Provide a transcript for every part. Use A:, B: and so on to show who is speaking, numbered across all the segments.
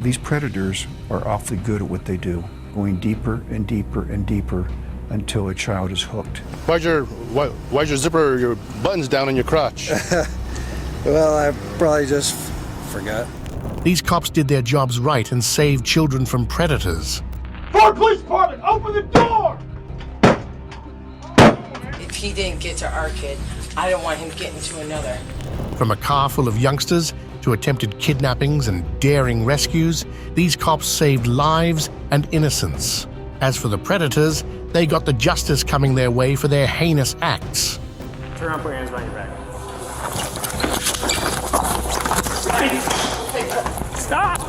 A: These predators are awfully good at what they do, going deeper and deeper and deeper until a child is hooked.
B: Why's your zipper, your buttons down in your crotch?
C: Well, I probably just forgot.
D: These cops did their jobs right and saved children from predators.
E: Ford Police Department, open the door!
F: If he didn't get to our kid, I don't want him getting to another.
D: From a car full of youngsters to attempted kidnappings and daring rescues, these cops saved lives and innocence. As for the predators, they got the justice coming their way for their heinous acts.
E: Turn around, put your hands behind your back. Stop!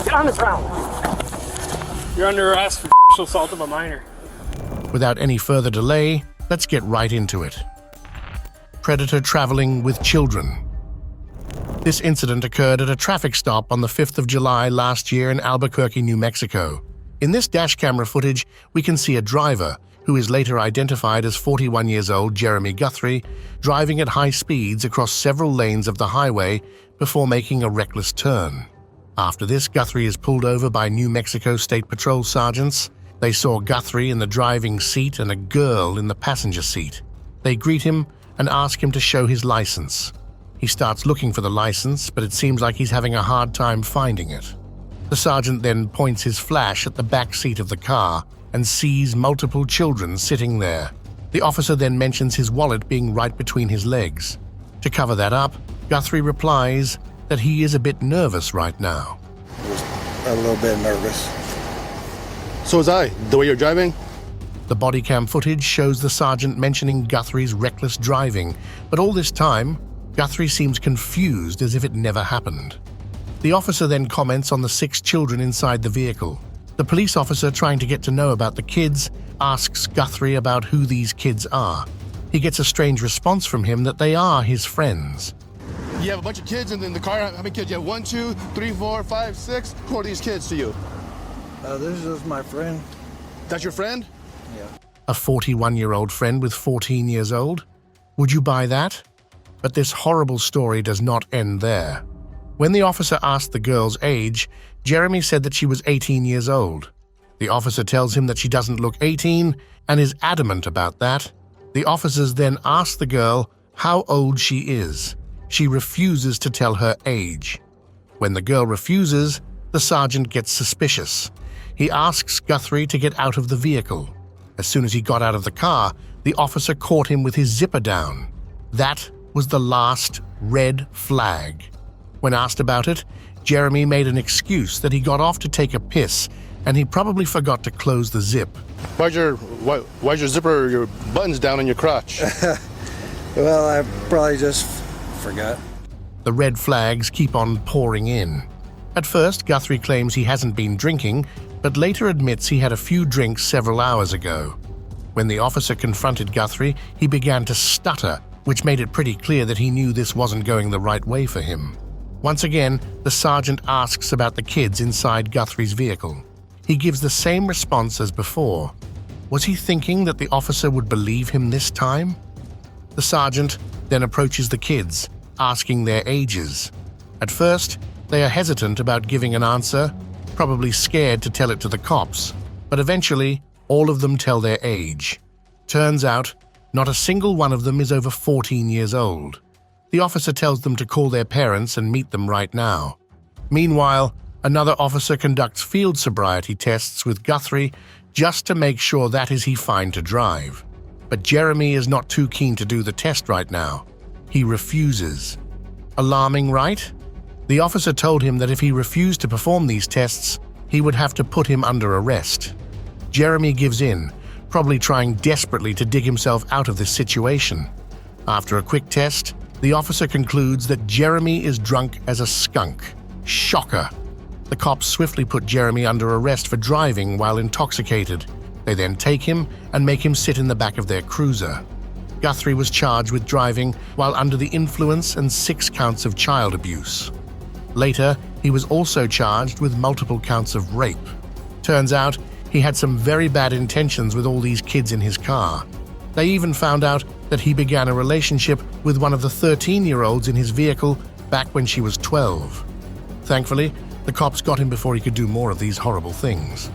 E: Get on the ground. You're under arrest for sexual assault of a minor.
D: Without any further delay, let's get right into it. Predator traveling with children. This incident occurred at a traffic stop on the 5th of July last year in Albuquerque, New Mexico. In this dash camera footage, we can see a driver, who is later identified as 41 years old Jeremy Guthrie, driving at high speeds across several lanes of the highway before making a reckless turn. After this, Guthrie is pulled over by New Mexico State Patrol sergeants. They saw Guthrie in the driving seat and a girl in the passenger seat. They greet him and ask him to show his license. He starts looking for the license, but it seems like he's having a hard time finding it. The sergeant then points his flash at the back seat of the car and sees multiple children sitting there. The officer then mentions his wallet being right between his legs. To cover that up, Guthrie replies that he is a bit nervous right now.
C: Just a little bit nervous.
B: So was I. The way you're driving?
D: The body cam footage shows the sergeant mentioning Guthrie's reckless driving, but all this time, Guthrie seems confused as if it never happened. The officer then comments on the 6 children inside the vehicle. The police officer, trying to get to know about the kids, asks Guthrie about who these kids are. He gets a strange response from him that they are his friends.
B: You have a bunch of kids in the car. How many kids? You have 1, 2, 3, 4, 5, 6. Who are these kids to you?
C: This is my friend.
B: That's your friend?
C: Yeah.
D: A 41-year-old friend with 14 years old? Would you buy that? But this horrible story does not end there. When the officer asked the girl's age, Jeremy said that she was 18 years old. The officer tells him that she doesn't look 18 and is adamant about that. The officers then ask the girl how old she is. She refuses to tell her age. When the girl refuses, the sergeant gets suspicious. He asks Guthrie to get out of the vehicle. As soon as he got out of the car, the officer caught him with his zipper down. That was the last red flag. When asked about it, Jeremy made an excuse that he got off to take a piss and he probably forgot to close the zip.
B: Why's your zipper, your buttons down in your crotch?
C: Well, I probably just forgot.
D: The red flags keep on pouring in. At first, Guthrie claims he hasn't been drinking, but later admits he had a few drinks several hours ago. When the officer confronted Guthrie, he began to stutter, which made it pretty clear that he knew this wasn't going the right way for him. Once again, the sergeant asks about the kids inside Guthrie's vehicle. He gives the same response as before. Was he thinking that the officer would believe him this time? The sergeant then approaches the kids, asking their ages. At first, they are hesitant about giving an answer, probably scared to tell it to the cops, but eventually, all of them tell their age. Turns out, not a single one of them is over 14 years old. The officer tells them to call their parents and meet them right now. Meanwhile, another officer conducts field sobriety tests with Guthrie just to make sure that is he fine to drive. But Jeremy is not too keen to do the test right now. He refuses. Alarming, right? The officer told him that if he refused to perform these tests, he would have to put him under arrest. Jeremy gives in, probably trying desperately to dig himself out of this situation. After a quick test, the officer concludes that Jeremy is drunk as a skunk. Shocker! The cops swiftly put Jeremy under arrest for driving while intoxicated. They then take him and make him sit in the back of their cruiser. Guthrie was charged with driving while under the influence and 6 counts of child abuse. Later, he was also charged with multiple counts of rape. Turns out, he had some very bad intentions with all these kids in his car. They even found out that he began a relationship with one of the 13-year-olds in his vehicle back when she was 12. Thankfully, the cops got him before he could do more of these horrible things.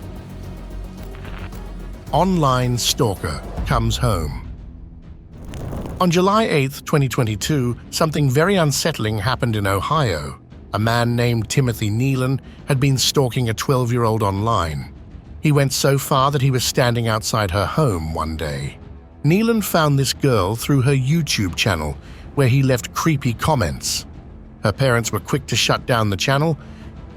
D: Online stalker comes home. On July 8, 2022, something very unsettling happened in Ohio. A man named Timothy Nealon had been stalking a 12-year-old online. He went so far that he was standing outside her home one day. Nealon found this girl through her YouTube channel, where he left creepy comments. Her parents were quick to shut down the channel,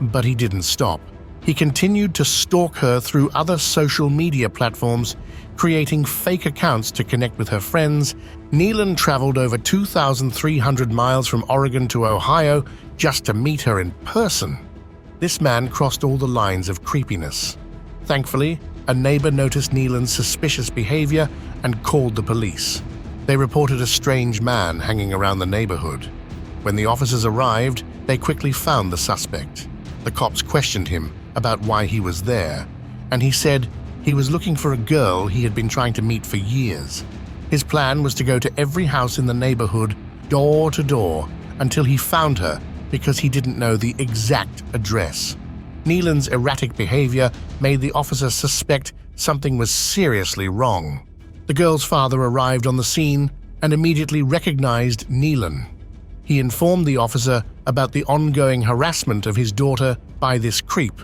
D: but he didn't stop. He continued to stalk her through other social media platforms, creating fake accounts to connect with her friends. Nealon traveled over 2,300 miles from Oregon to Ohio just to meet her in person. This man crossed all the lines of creepiness. Thankfully, a neighbor noticed Nealon's suspicious behavior and called the police. They reported a strange man hanging around the neighborhood. When the officers arrived, they quickly found the suspect. The cops questioned him about why he was there, and he said he was looking for a girl he had been trying to meet for years. His plan was to go to every house in the neighborhood, door to door, until he found her because he didn't know the exact address. Nealon's erratic behavior made the officers suspect something was seriously wrong. The girl's father arrived on the scene and immediately recognized Nealon. He informed the officer about the ongoing harassment of his daughter by this creep.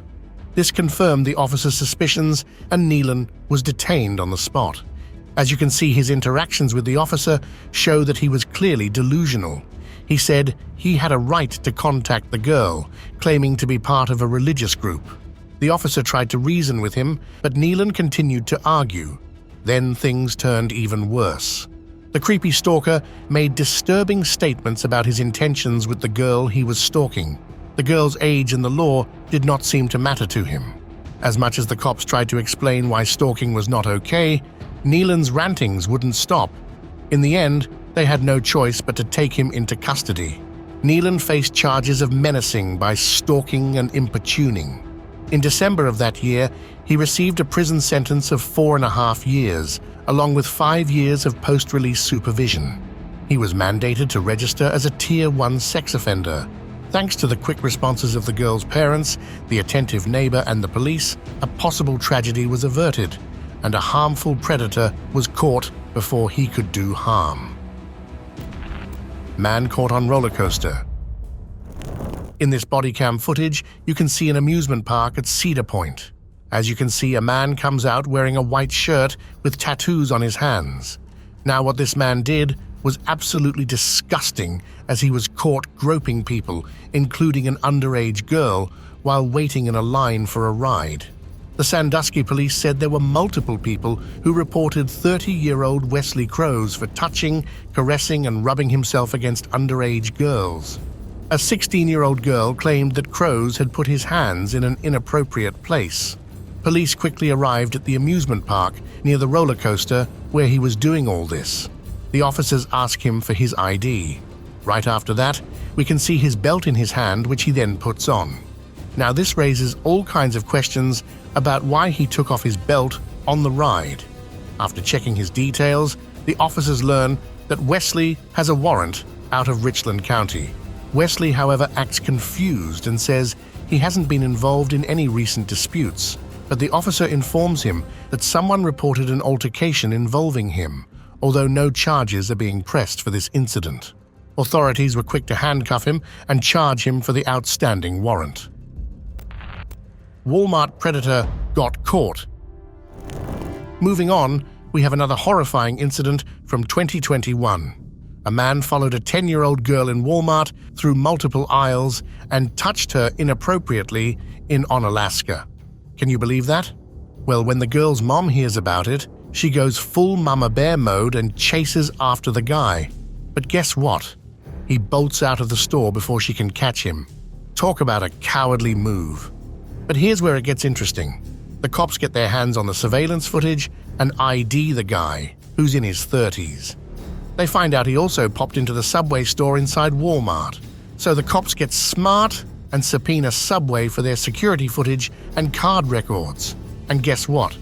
D: This confirmed the officer's suspicions, and Nealon was detained on the spot. As you can see, his interactions with the officer show that he was clearly delusional. He said he had a right to contact the girl, claiming to be part of a religious group. The officer tried to reason with him, but Nealon continued to argue. Then things turned even worse. The creepy stalker made disturbing statements about his intentions with the girl he was stalking. The girl's age and the law did not seem to matter to him. As much as the cops tried to explain why stalking was not okay, Nealon's rantings wouldn't stop. In the end, they had no choice but to take him into custody. Nealon faced charges of menacing by stalking and importuning. In December of that year, he received a prison sentence of 4.5 years, along with 5 years of post-release supervision. He was mandated to register as a Tier 1 sex offender. Thanks to the quick responses of the girl's parents, the attentive neighbor, and the police, a possible tragedy was averted, and a harmful predator was caught before he could do harm. Man caught on roller coaster. In this body cam footage, you can see an amusement park at Cedar Point. As you can see, a man comes out wearing a white shirt with tattoos on his hands. Now, what this man did was absolutely disgusting, as he was caught groping people, including an underage girl, while waiting in a line for a ride. The Sandusky police said there were multiple people who reported 30-year-old Wesley Crowes for touching, caressing, and rubbing himself against underage girls. A 16-year-old girl claimed that Crowes had put his hands in an inappropriate place. Police quickly arrived at the amusement park near the roller coaster where he was doing all this. The officers asked him for his ID. Right after that, we can see his belt in his hand, which he then puts on. Now, this raises all kinds of questions about why he took off his belt on the ride. After checking his details, the officers learn that Wesley has a warrant out of Richland County. Wesley, however, acts confused and says he hasn't been involved in any recent disputes, but the officer informs him that someone reported an altercation involving him, although no charges are being pressed for this incident. Authorities were quick to handcuff him and charge him for the outstanding warrant. Walmart predator got caught. Moving on, we have another horrifying incident from 2021. A man followed a 10-year-old girl in Walmart through multiple aisles and touched her inappropriately in Onalaska. Can you believe that? Well, when the girl's mom hears about it, she goes full mama bear mode and chases after the guy. But guess what? He bolts out of the store before she can catch him. Talk about a cowardly move. But here's where it gets interesting. The cops get their hands on the surveillance footage and ID the guy, who's in his 30s. They find out he also popped into the Subway store inside Walmart. So the cops get smart and subpoena Subway for their security footage and card records. And guess what?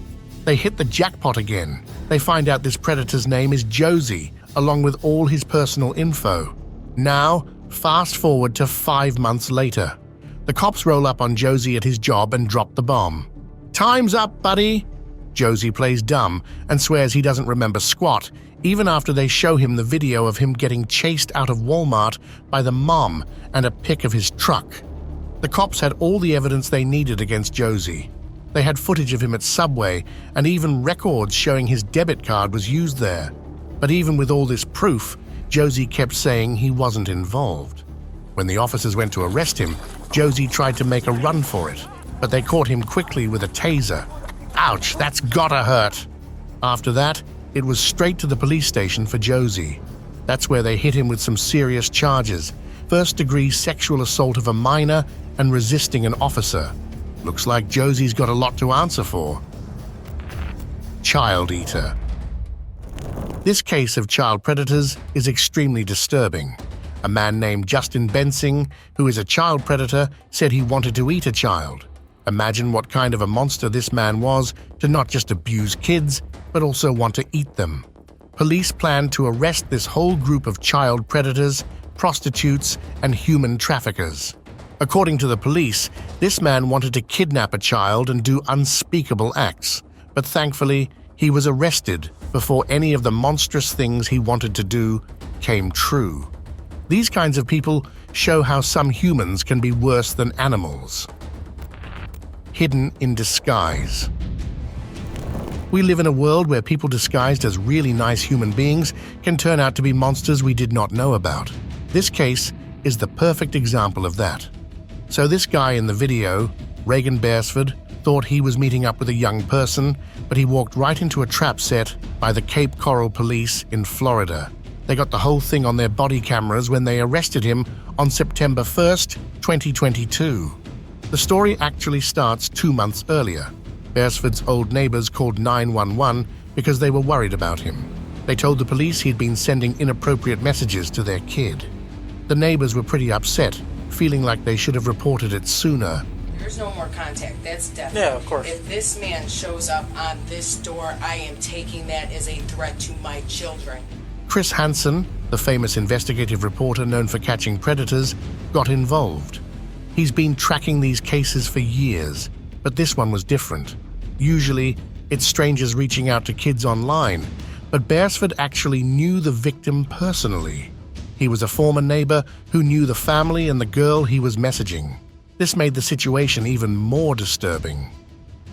D: They hit the jackpot again. They find out this predator's name is Josie, along with all his personal info. Now, Fast forward to 5 months later. The cops roll up on Josie at his job and drop the bomb. "Time's up, buddy!" Josie plays dumb and swears he doesn't remember squat, even after they show him the video of him getting chased out of Walmart by the mom and a pic of his truck. The cops had all the evidence they needed against Josie. They had footage of him at Subway and even records showing his debit card was used there. But even with all this proof, Josie kept saying he wasn't involved. When the officers went to arrest him, Josie tried to make a run for it, but they caught him quickly with a taser. Ouch, that's gotta hurt. After that, it was straight to the police station for Josie. That's where they hit him with some serious charges: first-degree sexual assault of a minor and resisting an officer. Looks like Josie's got a lot to answer for. Child eater. This case of child predators is extremely disturbing. A man named Justin Bensing, who is a child predator, said he wanted to eat a child. Imagine what kind of a monster this man was to not just abuse kids, but also want to eat them. Police planned to arrest this whole group of child predators, prostitutes, and human traffickers. According to the police, this man wanted to kidnap a child and do unspeakable acts, but thankfully, he was arrested before any of the monstrous things he wanted to do came true. These kinds of people show how some humans can be worse than animals. Hidden in disguise. We live in a world where people disguised as really nice human beings can turn out to be monsters we did not know about. This case is the perfect example of that. So this guy in the video, Reagan Beresford, thought he was meeting up with a young person, but he walked right into a trap set by the Cape Coral Police in Florida. They got the whole thing on their body cameras when they arrested him on September 1st, 2022. The story actually starts 2 months earlier. Beresford's old neighbors called 911 because they were worried about him. They told the police he'd been sending inappropriate messages to their kid. The neighbors were pretty upset, feeling like they should have reported it sooner.
F: There's no more contact. That's definitely.
E: Yeah, of course.
F: If this man shows up on this door, I am taking that as a threat to my children.
D: Chris Hansen, the famous investigative reporter known for catching predators, got involved. He's been tracking these cases for years, but this one was different. Usually, it's strangers reaching out to kids online, but Beresford actually knew the victim personally. He was a former neighbor who knew the family and the girl he was messaging. This made the situation even more disturbing.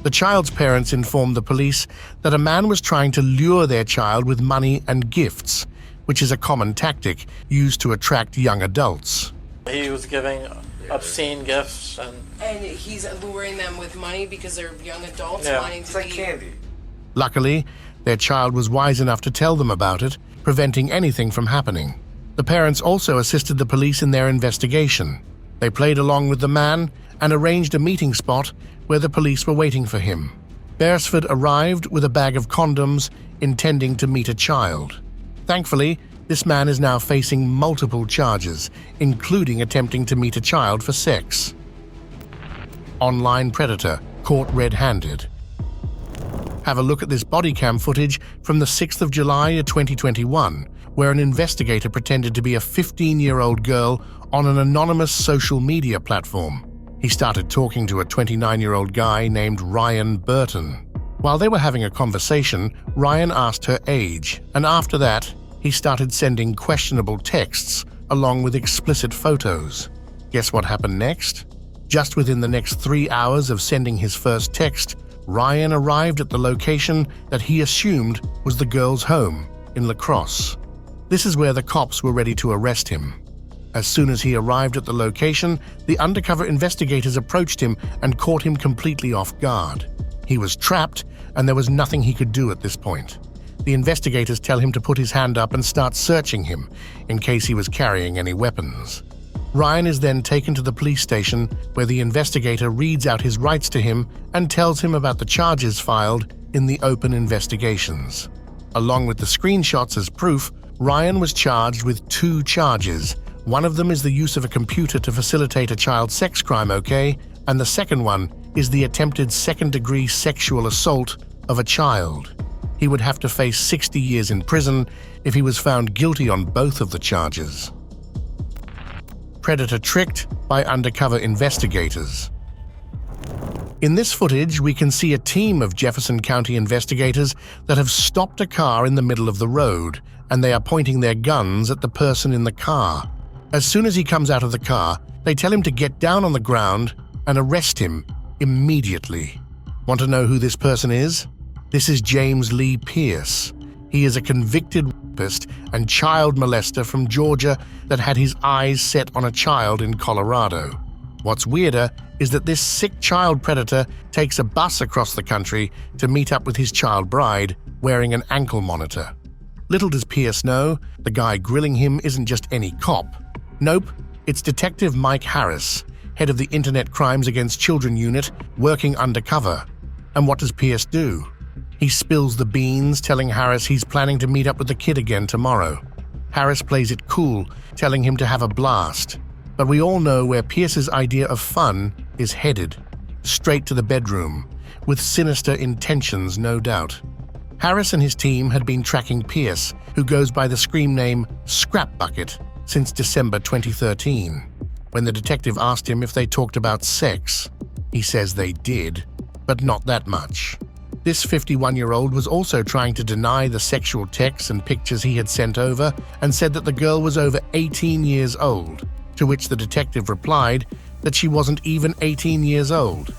D: The child's parents informed the police that a man was trying to lure their child with money and gifts, which is a common tactic used to attract young adults.
E: He was giving obscene gifts
F: And he's luring them with money because they're young adults
E: Yeah.
F: wanting to be...
D: Luckily, their child was wise enough to tell them about it, preventing anything from happening. The parents also assisted the police in their investigation. They played along with the man and arranged a meeting spot where the police were waiting for him. Beresford arrived with a bag of condoms, intending to meet a child. Thankfully, this man is now facing multiple charges, including attempting to meet a child for sex. Online predator caught red-handed. Have a look at this body cam footage from the 6th of July of 2021, where an investigator pretended to be a 15-year-old girl on an anonymous social media platform. He started talking to a 29-year-old guy named Ryan Burton. While they were having a conversation, Ryan asked her age, and after that, he started sending questionable texts along with explicit photos. Guess what happened next? Just within the next 3 hours of sending his first text, Ryan arrived at the location that he assumed was the girl's home in La Crosse. This is where the cops were ready to arrest him. As soon as he arrived at the location, the undercover investigators approached him and caught him completely off guard. He was trapped, and there was nothing he could do at this point. The investigators tell him to put his hand up and start searching him, in case he was carrying any weapons. Ryan is then taken to the police station, where the investigator reads out his rights to him and tells him about the charges filed in the open investigations. Along with the screenshots as proof, Ryan was charged with 2 charges. One of them is the use of a computer to facilitate a child sex crime, okay? And the second one is the attempted second-degree sexual assault of a child. He would have to face 60 years in prison if he was found guilty on both of the charges. predator tricked by undercover investigators. In this footage, we can see a team of Jefferson County investigators that have stopped a car in the middle of the road, and they are pointing their guns at the person in the car. As soon as he comes out of the car, they tell him to get down on the ground and arrest him immediately. Want to know who this person is? This is James Lee Pierce. He is a convicted rapist and child molester from Georgia that had his eyes set on a child in Colorado. What's weirder is that this sick child predator takes a bus across the country to meet up with his child bride wearing an ankle monitor. Little does Pierce know, the guy grilling him isn't just any cop. Nope, it's Detective Mike Harris, head of the Internet Crimes Against Children Unit, working undercover. And what does Pierce do? He spills the beans, telling Harris he's planning to meet up with the kid again tomorrow. Harris plays it cool, telling him to have a blast. But we all know where Pierce's idea of fun is headed. Straight to the bedroom, with sinister intentions, no doubt. Harris and his team had been tracking Pierce, who goes by the scream name Scrap Bucket, since December 2013. When the detective asked him if they talked about sex, he says they did, but not that much. This 51-year-old was also trying to deny the sexual texts and pictures he had sent over and said that the girl was over 18 years old, to which the detective replied that she wasn't even 18 years old.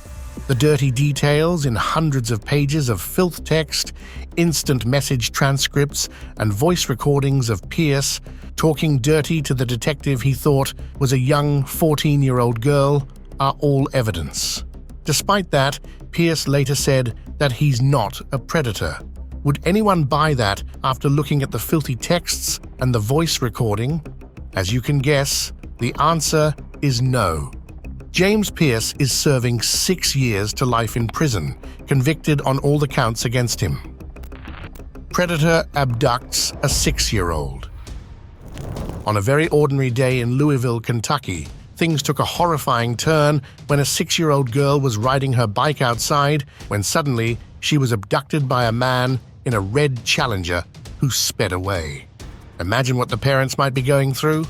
D: The dirty details in hundreds of pages of filth text, instant message transcripts, and voice recordings of Pierce talking dirty to the detective he thought was a young 14-year-old girl are all evidence. Despite that, Pierce later said that he's not a predator. Would anyone buy that after looking at the filthy texts and the voice recording? As you can guess, the answer is no. James Pierce is serving 6 years to life in prison, convicted on all the counts against him. Predator abducts a 6-year-old. On a very ordinary day in Louisville, Kentucky, things took a horrifying turn when a 6-year-old girl was riding her bike outside when suddenly she was abducted by a man in a red Challenger who sped away. Imagine what the parents might be going through.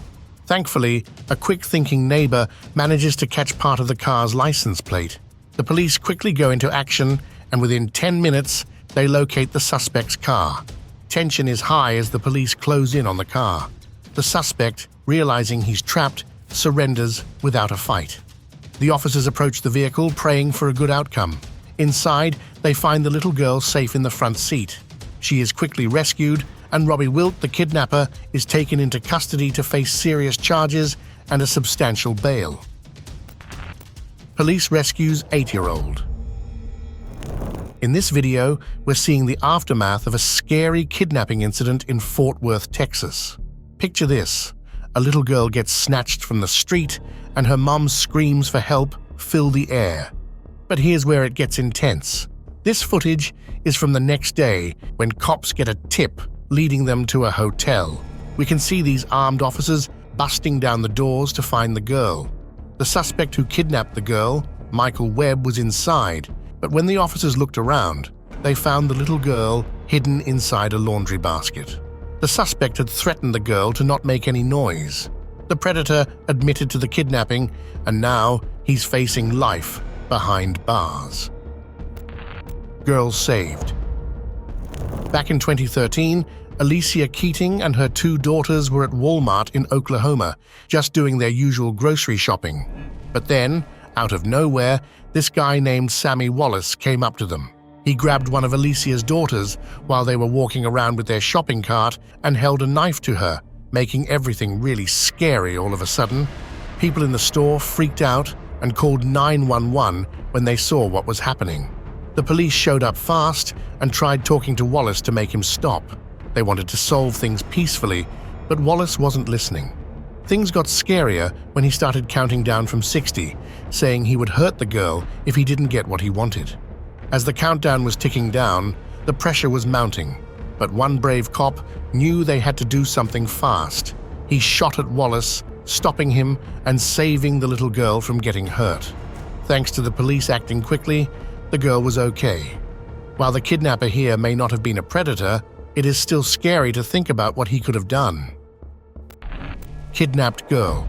D: Thankfully, a quick-thinking neighbor manages to catch part of the car's license plate. The police quickly go into action, and within 10 minutes, they locate the suspect's car. Tension is high as the police close in on the car. The suspect, realizing he's trapped, surrenders without a fight. The officers approach the vehicle, praying for a good outcome. Inside, they find the little girl safe in the front seat. She is quickly rescued, and Robbie Wilt, the kidnapper, is taken into custody to face serious charges and a substantial bail. Police rescues 8-year-old. In this video, we're seeing the aftermath of a scary kidnapping incident in Fort Worth, Texas. Picture this. A little girl gets snatched from the street, and her mom's screams for help fill the air. But here's where it gets intense. This footage is from the next day when cops get a tip leading them to a hotel. We can see these armed officers busting down the doors to find the girl. The suspect who kidnapped the girl, Michael Webb, was inside, but when the officers looked around, they found the little girl hidden inside a laundry basket. The suspect had threatened the girl to not make any noise. The predator admitted to the kidnapping, and now he's facing life behind bars. Girl saved. Back in 2013, Alicia Keating and her 2 daughters were at Walmart in Oklahoma, just doing their usual grocery shopping. But then, out of nowhere, this guy named Sammy Wallace came up to them. He grabbed one of Alicia's daughters while they were walking around with their shopping cart and held a knife to her, making everything really scary all of a sudden. People in the store freaked out and called 911 when they saw what was happening. The police showed up fast and tried talking to Wallace to make him stop. They wanted to solve things peacefully, but Wallace wasn't listening. Things got scarier when he started counting down from 60, saying he would hurt the girl if he didn't get what he wanted. As the countdown was ticking down, the pressure was mounting, but one brave cop knew they had to do something fast. He shot at Wallace, stopping him and saving the little girl from getting hurt. Thanks to the police acting quickly, the girl was okay. While the kidnapper here may not have been a predator, it is still scary to think about what he could have done. Kidnapped girl.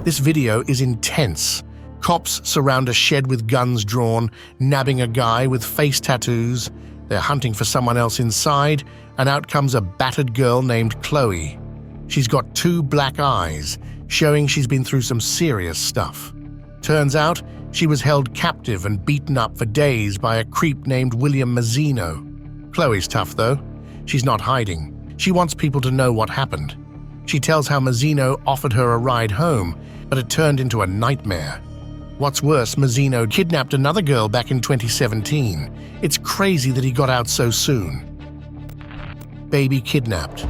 D: This video is intense. Cops surround a shed with guns drawn, nabbing a guy with face tattoos. They're hunting for someone else inside, and out comes a battered girl named Chloe. She's got 2 black eyes, showing she's been through some serious stuff. Turns out, she was held captive and beaten up for days by a creep named William Mazzino. Chloe's tough, though. She's not hiding. She wants people to know what happened. She tells how Mazzino offered her a ride home, but it turned into a nightmare. What's worse, Mazzino kidnapped another girl back in 2017. It's crazy that he got out so soon. Baby kidnapped.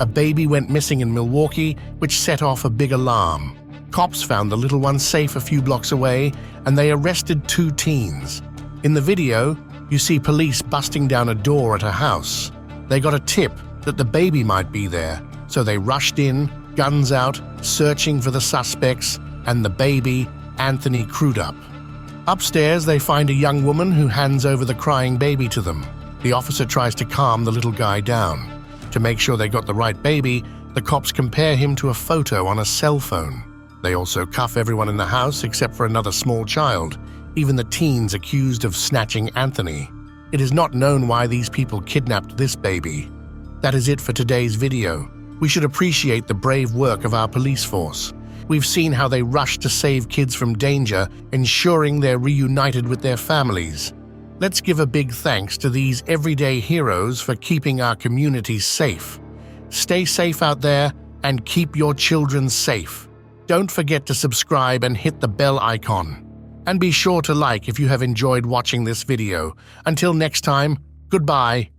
D: A baby went missing in Milwaukee, which set off a big alarm. Cops found the little one safe a few blocks away, and they arrested 2 teens. In the video, you see police busting down a door at a house. They got a tip that the baby might be there, so they rushed in, guns out, searching for the suspects, and the baby, Anthony Crudup. Upstairs, they find a young woman who hands over the crying baby to them. The officer tries to calm the little guy down. To make sure they got the right baby, the cops compare him to a photo on a cell phone. They also cuff everyone in the house except for another small child, even the teens accused of snatching Anthony. It is not known why these people kidnapped this baby. That is it for today's video. We should appreciate the brave work of our police force. We've seen how they rush to save kids from danger, ensuring they're reunited with their families. Let's give a big thanks to these everyday heroes for keeping our communities safe. Stay safe out there and keep your children safe. Don't forget to subscribe and hit the bell icon. And be sure to like if you have enjoyed watching this video. Until next time, goodbye.